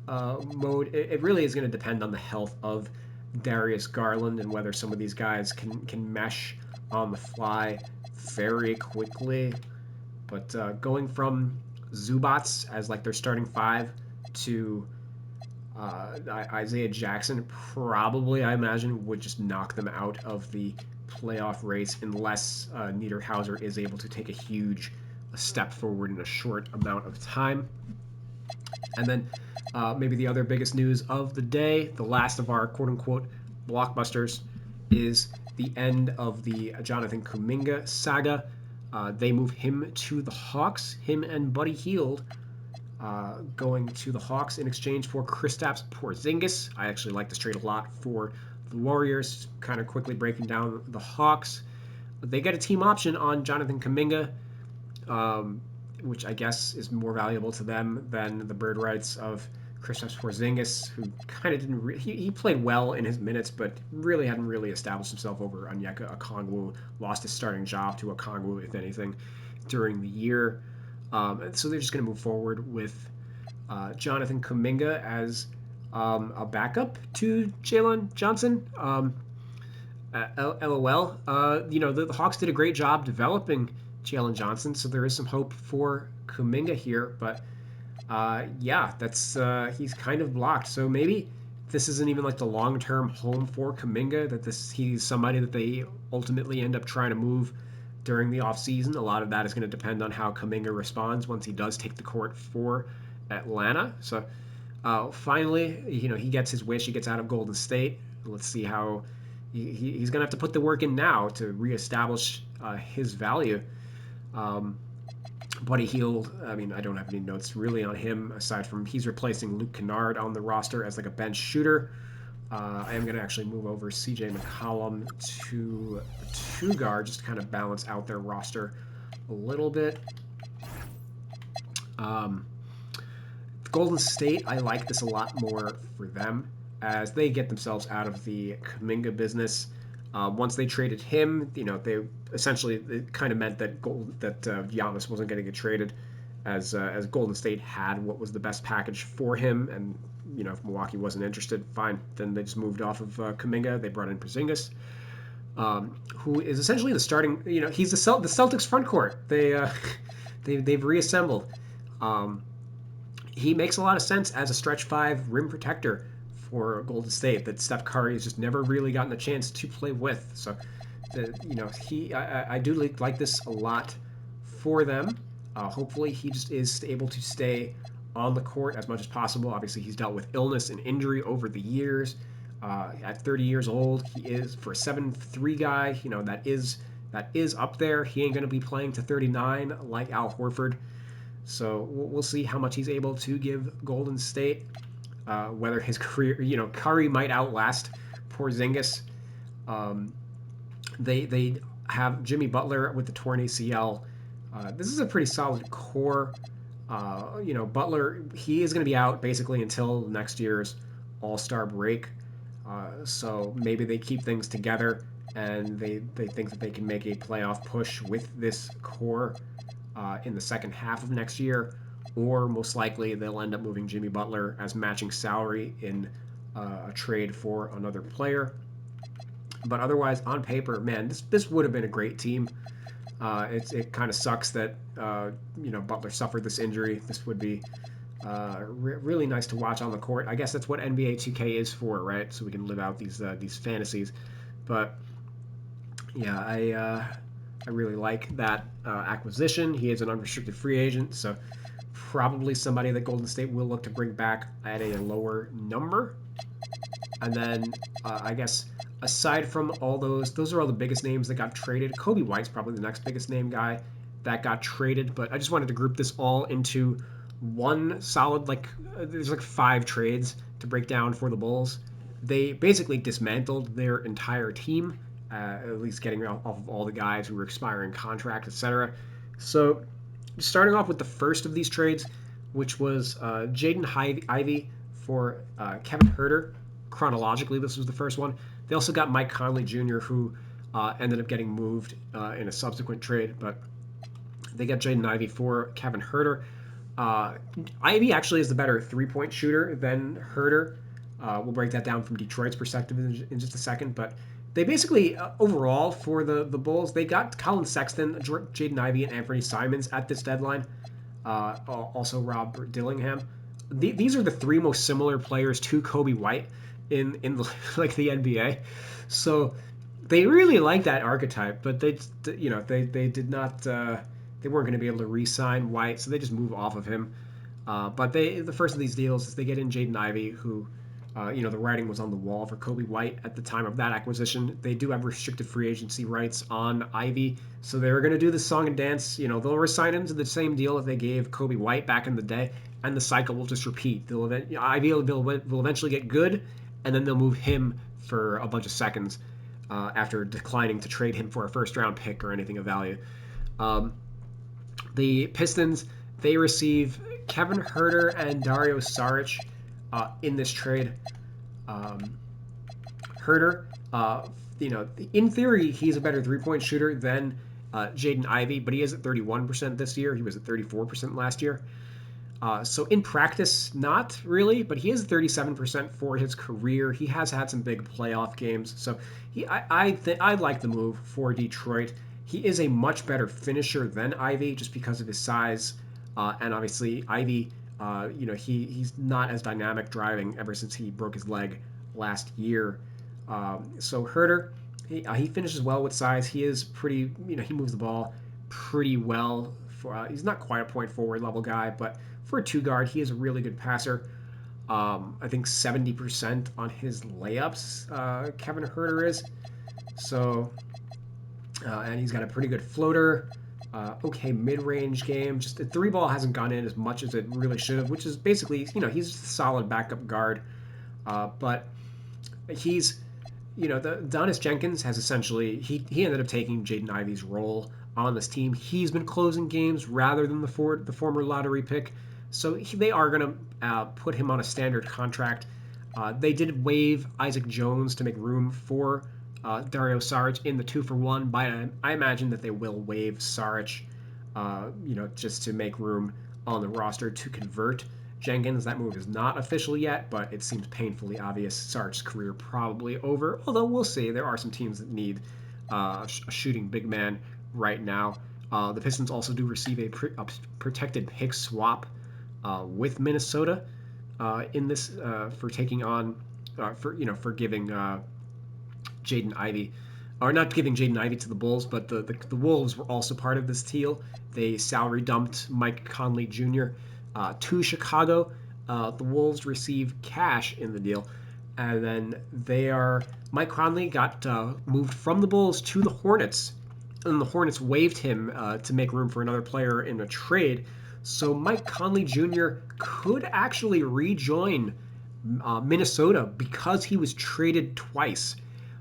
mode. It really is going to depend on the health of Darius Garland and whether some of these guys can mesh on the fly very quickly. But going from Zubats as like their starting five to Isaiah Jackson probably, I imagine, would just knock them out of the playoff race unless Niederhauser is able to take a huge step forward in a short amount of time. And then maybe the other biggest news of the day, the last of our quote-unquote blockbusters, is the end of the Jonathan Kuminga saga. They move him to the Hawks, him and Buddy Hield going to the Hawks in exchange for Kristaps Porzingis. I actually like this trade a lot for the Warriors. Kind of quickly breaking down the Hawks. They get a team option on Jonathan Kuminga, which I guess is more valuable to them than the bird rights of Kristaps Porzingis, who kind of didn't. He played well in his minutes, but really hadn't really established himself over Onyeka Okongwu. Lost his starting job to Okongwu, if anything, during the year. So they're just going to move forward with Jonathan Kuminga as a backup to Jalen Johnson. LOL. The Hawks did a great job developing Jalen Johnson, so there is some hope for Kuminga here. But that's he's kind of blocked. So maybe this isn't even like the long-term home for Kuminga. That he's somebody that they ultimately end up trying to move during the offseason. A lot of that is going to depend on how Kuminga responds once he does take the court for Atlanta. So finally, he gets his wish. He gets out of Golden State. Let's see how he's going to have to put the work in now to reestablish his value. Buddy Hield, I mean, I don't have any notes really on him aside from he's replacing Luke Kennard on the roster as like a bench shooter. I am going to actually move over CJ McCollum to a 2-guard just to kind of balance out their roster a little bit. Golden State, I like this a lot more for them as they get themselves out of the Kuminga business. Once they traded him, they essentially it kind of meant that Giannis wasn't going to get traded, as Golden State had what was the best package for him, and if Milwaukee wasn't interested, fine. Then they just moved off of Kuminga. They brought in Porzingis, who is essentially the starting. He's the Celtics front court. They've reassembled. He makes a lot of sense as a stretch 5 rim protector for Golden State that Steph Curry has just never really gotten a chance to play with. So, I do like this a lot for them. Hopefully, he just is able to stay on the court as much as possible. Obviously, he's dealt with illness and injury over the years. At 30 years old, he is, for a 7'3" guy, that is up there. He ain't going to be playing to 39 like Al Horford. So we'll see how much he's able to give Golden State. Whether his career, Curry might outlast Porzingis. They have Jimmy Butler with the torn ACL. This is a pretty solid core. Butler, he is going to be out basically until next year's All-Star break. So maybe they keep things together and they think that they can make a playoff push with this core in the second half of next year. Or most likely they'll end up moving Jimmy Butler as matching salary in a trade for another player. But otherwise, on paper, man, this would have been a great team. It kind of sucks that Butler suffered this injury. This would be Really nice to watch on the court. I guess that's what NBA 2K is for, right? So we can live out these fantasies. But yeah, I really like that acquisition. He is an unrestricted free agent, so probably somebody that Golden State will look to bring back at a lower number. And then I guess aside from all those are all the biggest names that got traded. Kobe White's probably the next biggest name guy that got traded. But I just wanted to group this all into one solid, like, there's like 5 trades to break down for the Bulls. They basically dismantled their entire team, at least getting off of all the guys who were expiring contracts, etc. So starting off with the first of these trades, which was Jaden Ivey for Kevin Herter. Chronologically, this was the first one. They also got Mike Conley Jr., who ended up getting moved in a subsequent trade, but they got Jaden Ivey for Kevin Herter. Ivey actually is the better 3-point shooter than Herter. We'll break that down from Detroit's perspective in just a second, but they basically, overall, for the Bulls, they got Colin Sexton, Jaden Ivey, and Anthony Simons at this deadline. Also Rob Dillingham. These are the 3 most similar players to Kobe White in the, like the NBA. So they really like that archetype, but they did not they weren't going to be able to re-sign White, so they just move off of him. But the first of these deals is they get in Jaden Ivey, who the writing was on the wall for Kobe White at the time of that acquisition. They do have restricted free agency rights on Ivy, so they were going to do the song and dance. They'll resign him to the same deal that they gave Kobe White back in the day, and the cycle will just repeat. Ivy will eventually get good, and then they'll move him for a bunch of seconds after declining to trade him for a first-round pick or anything of value. The Pistons, they receive Kevin Herter and Dario Saric in this trade. Herter, in theory, he's a better 3-point shooter than Jaden Ivey, but he is at 31% this year. He was at 34% last year. So in practice, not really, but he is 37% for his career. He has had some big playoff games, so I like the move for Detroit. He is a much better finisher than Ivy just because of his size, and obviously Ivy, he's not as dynamic driving ever since he broke his leg last year. So Herter, he finishes well with size. He is pretty, he moves the ball pretty well. He's not quite a point forward level guy, but for a 2 guard, he is a really good passer. I think 70% on his layups, Kevin Herter is. So, and he's got a pretty good floater. Okay, mid-range game. Just the 3 ball hasn't gone in as much as it really should have, which is basically, he's a solid backup guard. But he's, the Donis Jenkins has essentially, he ended up taking Jaden Ivey's role on this team. He's been closing games rather than the former lottery pick. So they are going to put him on a standard contract. They did waive Isaac Jones to make room for Dario Saric in the 2-for-1, but I imagine that they will waive Saric, just to make room on the roster to convert Jenkins. That move is not official yet, but it seems painfully obvious Saric's career probably over, although we'll see. There are some teams that need a shooting big man right now. The Pistons also do receive a protected pick swap with Minnesota in this for taking on for giving Jaden Ivey, or not giving Jaden Ivey to the Bulls, but the Wolves were also part of this deal. They salary dumped Mike Conley Jr. To Chicago. The Wolves receive cash in the deal, and then Mike Conley got moved from the Bulls to the Hornets, and the Hornets waived him to make room for another player in a trade. So Mike Conley Jr. could actually rejoin Minnesota because he was traded twice.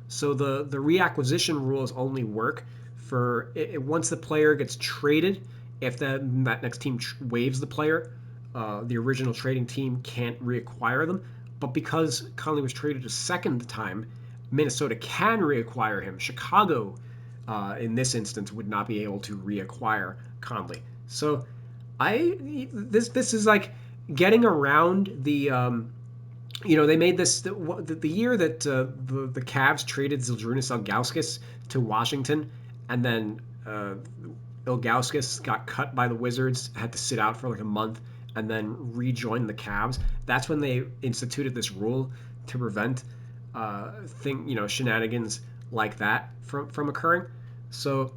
So the reacquisition rules only work for once the player gets traded. If that next team waives the player, the original trading team can't reacquire them. But because Conley was traded a second time, Minnesota can reacquire him. Chicago, in this instance, would not be able to reacquire Conley. So this is like getting around the they made this the year that the Cavs traded Zydrunas Ilgauskas to Washington, and then Ilgauskas got cut by the Wizards, had to sit out for like a month, and then rejoined the Cavs. That's when they instituted this rule to prevent shenanigans like that from occurring. So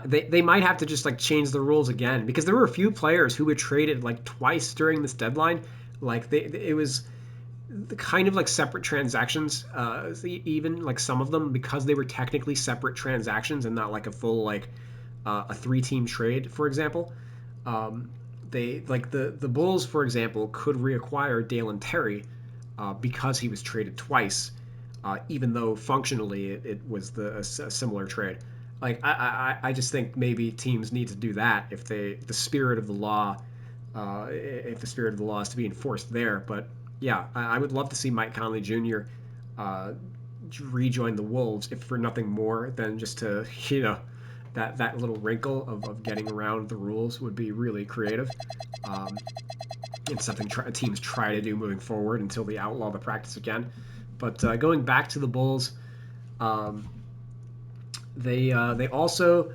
they might have to just like change the rules again, because there were a few players who were traded like twice during this deadline. Like it was the kind of like separate transactions, even like some of them, because they were technically separate transactions and not like a full like a 3-team trade, for example. They like the Bulls, for example, could reacquire Dalen Terry because he was traded twice, even though functionally it was a similar trade. Like I just think maybe teams need to do that if the spirit of the law, if the spirit of the law is to be enforced there. But yeah, I would love to see Mike Conley Jr. Rejoin the Wolves, if for nothing more than just to that little wrinkle of getting around the rules would be really creative. It's something teams try to do moving forward until they outlaw the practice again. But going back to the Bulls, they also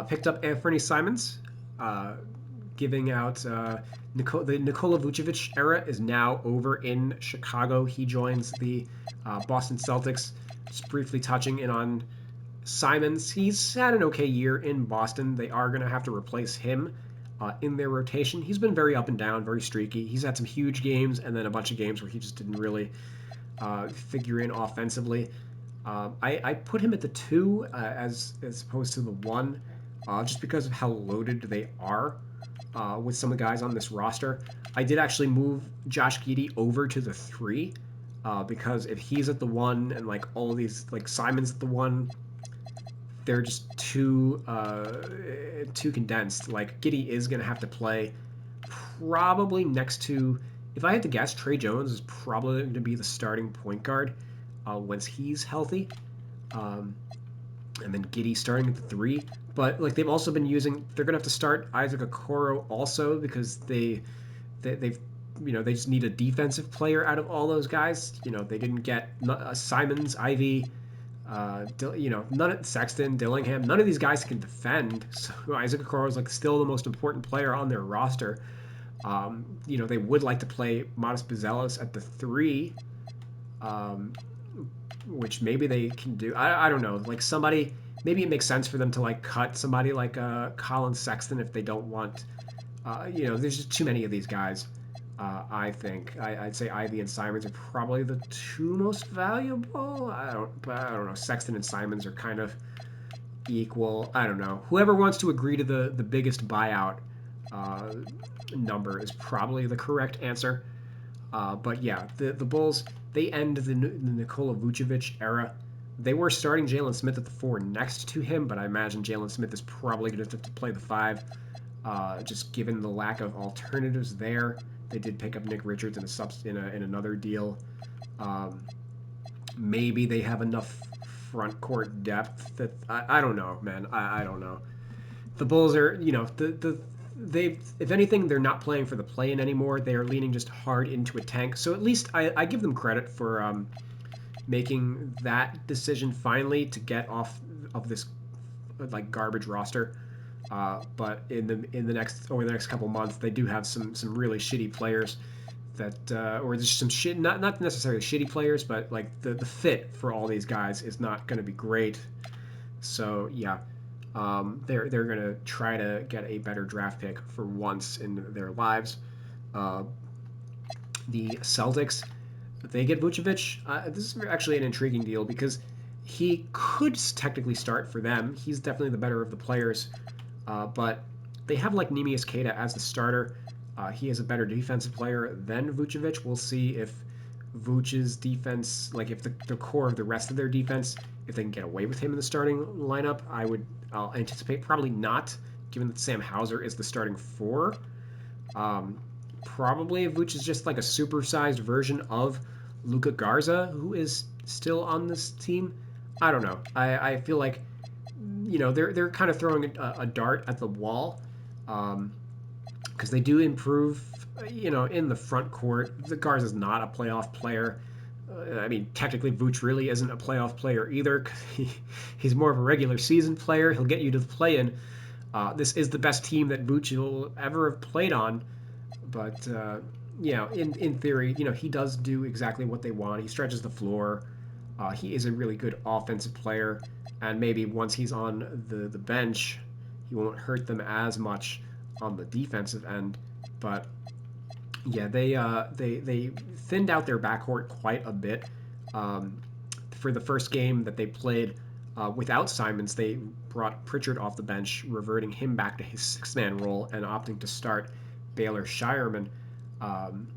picked up Anthony Simons, giving out the Nikola Vucevic era is now over in Chicago. He joins the Boston Celtics. Just briefly touching in on Simons, he's had an okay year in Boston. They are going to have to replace him in their rotation. He's been very up and down, very streaky. He's had some huge games and then a bunch of games where he just didn't really figure in offensively. I put him at the 2 as opposed to the 1, just because of how loaded they are with some of the guys on this roster. I did actually move Josh Giddey over to the 3 because if he's at the 1 and like all of these, like Simon's at the 1, they're just too condensed. Like Giddey is going to have to play probably next to, if I had to guess, Trey Jones is probably going to be the starting point guard once he's healthy. And then Giddey starting at the 3. But like they've also been they're going to have to start Isaac Okoro also, because they've they just need a defensive player out of all those guys. They didn't get Simons, Ivy, none of Sexton, Dillingham, none of these guys can defend. So Isaac Okoro is like still the most important player on their roster. They would like to play Modest Buzelis at the 3, which maybe they can do. I don't know. Like somebody, maybe it makes sense for them to like cut somebody like Colin Sexton if they don't want. There's just too many of these guys. I think I'd say Ivy and Simons are probably the 2 most valuable. I don't know. Sexton and Simons are kind of equal. I don't know. Whoever wants to agree to the biggest buyout number is probably the correct answer. But yeah, the Bulls, they end the Nikola Vucevic era. They were starting Jalen Smith at the 4 next to him, but I imagine Jalen Smith is probably going to have to play the 5, just given the lack of alternatives there. They did pick up Nick Richards in another deal. Maybe they have enough front court depth that I don't know, man. I don't know. The Bulls are, they, if anything, they're not playing for the play-in anymore. They are leaning just hard into a tank. So at least I give them credit for making that decision finally to get off of this like garbage roster. But over the next couple months, they do have some really shitty players that, or just some shit, not necessarily shitty players, but like the fit for all these guys is not going to be great. So yeah, they're going to try to get a better draft pick for once in their lives. The Celtics, they get Vucevic. This is actually an intriguing deal because he could technically start for them. He's definitely the better of the players. But they have like Neemias Queta as the starter. He is a better defensive player than Vucevic. We'll see if Vucevic's defense, like if the core of the rest of their defense, if they can get away with him in the starting lineup. I'll anticipate probably not, given that Sam Hauser is the starting 4. Probably Vucevic is just like a supersized version of Luka Garza, who is still on this team. I don't know. I feel like they're kind of throwing a dart at the wall, because they do improve, in the front court. The Garza's not a playoff player. I mean, technically, Vooch really isn't a playoff player either, because he's more of a regular season player. He'll get you to the play-in. This is the best team that Vooch will ever have played on. But in theory, he does do exactly what they want. He stretches the floor. He is a really good offensive player, and maybe once he's on the bench, he won't hurt them as much on the defensive end. But yeah, they thinned out their backcourt quite a bit. Um, for the first game that they played without Simons, they brought Pritchard off the bench, reverting him back to his six-man role and opting to start Baylor Shireman um,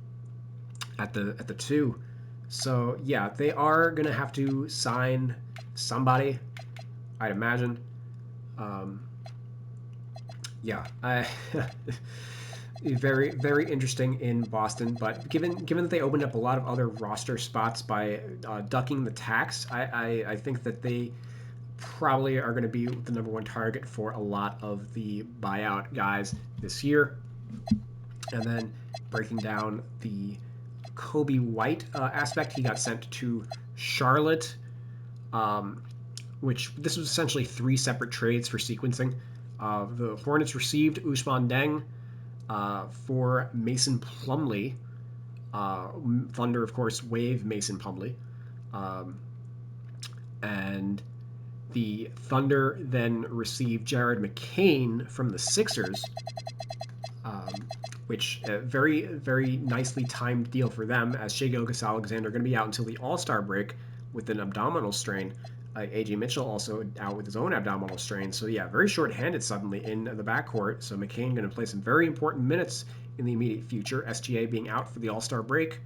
at the two. So yeah, they are gonna have to sign somebody, I'd imagine. Um, yeah, I very interesting in Boston. But given that they opened up a lot of other roster spots by ducking the tax, I think that they probably are going to be the number one target for a lot of the buyout guys this year. And then breaking down the Kobe White aspect, he got sent to Charlotte, um, which this was essentially three separate trades for sequencing. The Hornets received Ousmane Deng for Mason Plumlee. Thunder, of course, waived Mason Plumlee. Um, and the Thunder then received Jared McCain from the Sixers, um, which a very nicely timed deal for them, as Shai Gilgeous-Alexander going to be out until the All-Star break with an abdominal strain. A.J. Mitchell also out with his own abdominal strain. So yeah, very short-handed suddenly in the backcourt. So McCain going to play some very important minutes in the immediate future. SGA being out for the All-Star break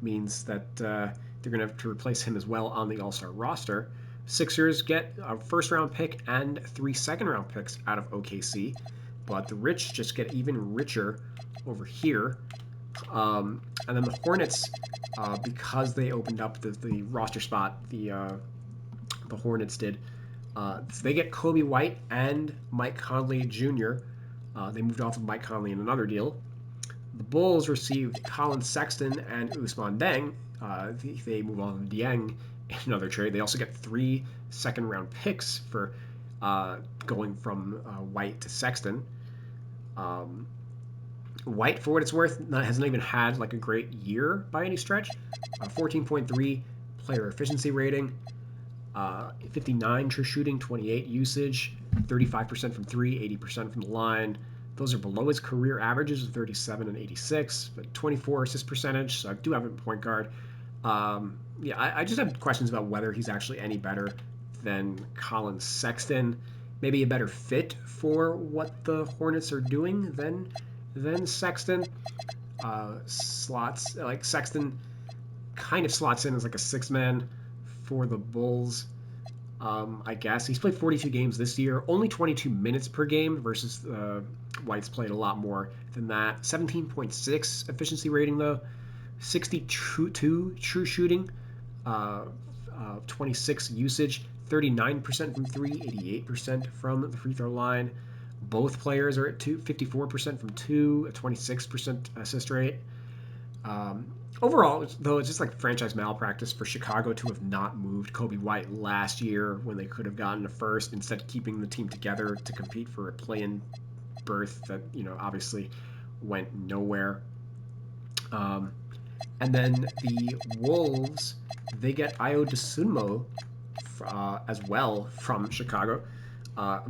means that they're going to have to replace him as well on the All-Star roster. Sixers get a first-round pick and 3 second-round picks out of OKC, but the rich just get even richer over here. And then the Hornets, because they opened up the roster spot, the Hornets did. So they get Kobe White and Mike Conley Jr. They moved off of Mike Conley in another deal. The Bulls received Colin Sexton and Ousmane Deng. They move on to Dieng in another trade. They also get 3 second-round picks for going from White to Sexton. White, for what it's worth, hasn't even had like a great year by any stretch. 14.3 player efficiency rating. 59 true shooting, 28 usage, 35% from 3, 80% from the line. Those are below his career averages of 37 and 86, but 24 assist percentage. So I do have a point guard. I just have questions about whether he's actually any better than Colin Sexton. Maybe a better fit for what the Hornets are doing than Sexton. Slots like Sexton kind of slots in as like a 6-man for the Bulls. I guess he's played 42 games this year, only 22 minutes per game versus White's played a lot more than that. 17.6 efficiency rating though, 62 true shooting, 26 usage, 39% from 3, 88% from the free throw line. Both players are at 54% from 2, a 26% assist rate. Overall, though, it's just like franchise malpractice for Chicago to have not moved Kobe White last year when they could have gotten a first, instead of keeping the team together to compete for a play-in berth that, obviously went nowhere. And then the Wolves, they get Ayo Dosunmu as well from Chicago,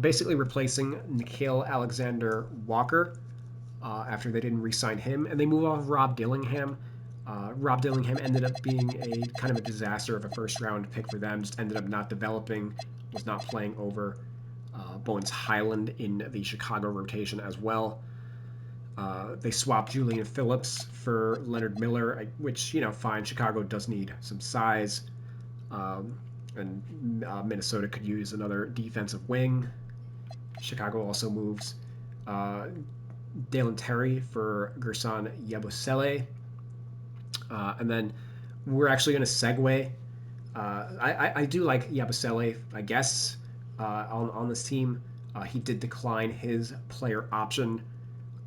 basically replacing Nickeil Alexander-Walker after they didn't re-sign him, and they move off Rob Dillingham. Rob Dillingham ended up being a kind of a disaster of a first-round pick for them. Just ended up not developing, was not playing over Bones Highland in the Chicago rotation as well. They swapped Julian Phillips for Leonard Miller, which, fine. Chicago does need some size. And Minnesota could use another defensive wing. Chicago also moves Dalen Terry for Gerson Yabusele. And then we're actually going to segue. I do like Yabusele, I guess, on this team. He did decline his player option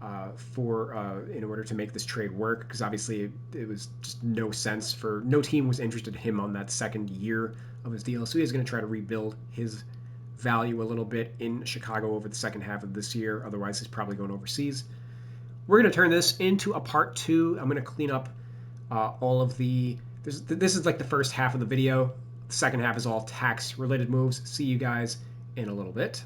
in order to make this trade work, because obviously it was just no team was interested in him on that second year of his deal. So he's going to try to rebuild his value a little bit in Chicago over the second half of this year. Otherwise, he's probably going overseas. we're going to turn this into a part 2. I'm going to clean up all of the... This is like the first half of the video. The second half is all tax-related moves. See you guys in a little bit.